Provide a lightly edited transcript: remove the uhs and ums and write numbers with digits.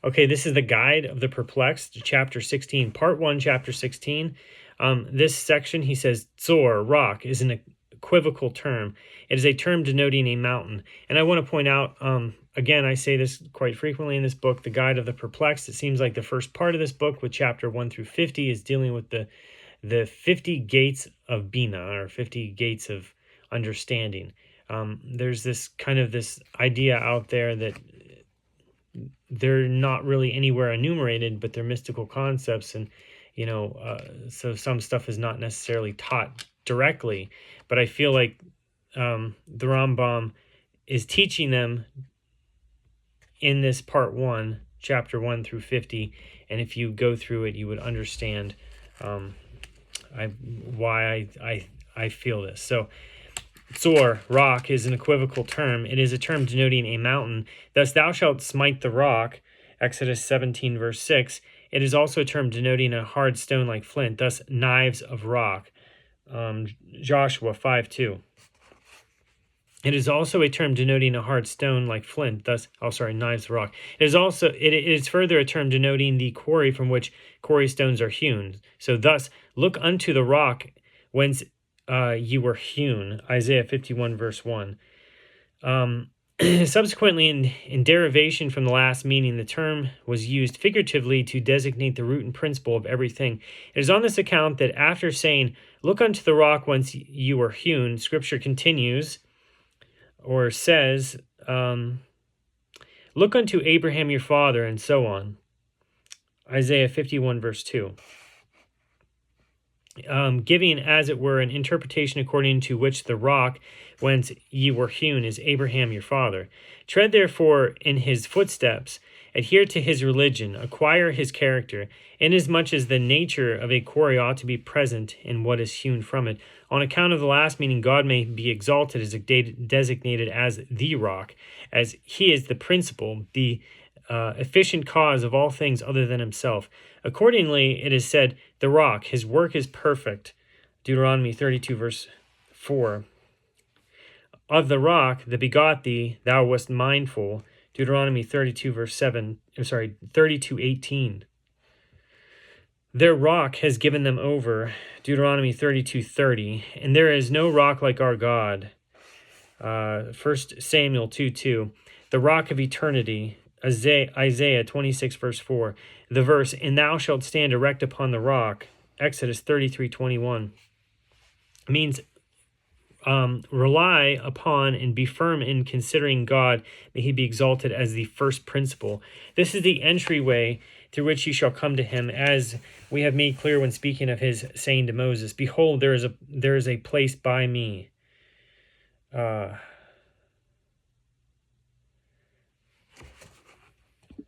Okay, this is the Guide of the Perplexed, chapter 16, part 1, chapter 16. This section, he says, Zor, rock, is an equivocal term. It is a term denoting a mountain. And I want to point out, again, I say this quite frequently in this book, the Guide of the Perplexed. It seems like the first part of this book, with chapter 1 through 50, is dealing with the 50 gates of Binah, or 50 gates of understanding. There's this idea out there that they're not really anywhere enumerated, but they're mystical concepts, and so some stuff is not necessarily taught directly. But I feel like the Rambam is teaching them in this part 1, chapter 1 through 50, and if you go through it, you would understand why I feel this. So, Zor, rock, is an equivocal term. It is a term denoting a mountain. Thus, thou shalt smite the rock, Exodus 17, verse 6. It is also a term denoting a hard stone like flint. Thus, knives of rock, Joshua 5:2. It is also a term denoting a hard stone like flint. Thus, knives of rock. It is further a term denoting the quarry from which quarry stones are hewn. So, thus, look unto the rock whence you were hewn, Isaiah 51, verse 1. Subsequently, in derivation from the last meaning, the term was used figuratively to designate the root and principle of everything. It is on this account that after saying, look unto the rock whence you were hewn, Scripture continues, or says, look unto Abraham your father, and so on. Isaiah 51, verse 2. Giving, as it were, an interpretation according to which the rock whence ye were hewn is Abraham your father. Tread therefore in his footsteps, adhere to his religion, acquire his character, inasmuch as the nature of a quarry ought to be present in what is hewn from it. On account of the last meaning, God may be exalted as designated as the rock, as he is the principle, the efficient cause of all things other than himself. Accordingly, it is said, the rock, his work is perfect. Deuteronomy 32, verse 4. Of the rock that begot thee, thou wast mindful. Deuteronomy 32, verse 32:18. Their rock has given them over. Deuteronomy 32:30. And there is no rock like our God. 1 Samuel 2:2. The rock of eternity. Isaiah 26, verse 4. The verse, and thou shalt stand erect upon the rock, Exodus 33:21, means rely upon and be firm in considering God. May he be exalted as the first principle. This is the entryway through which you shall come to him, as we have made clear when speaking of his saying to Moses, behold, there is a place by me.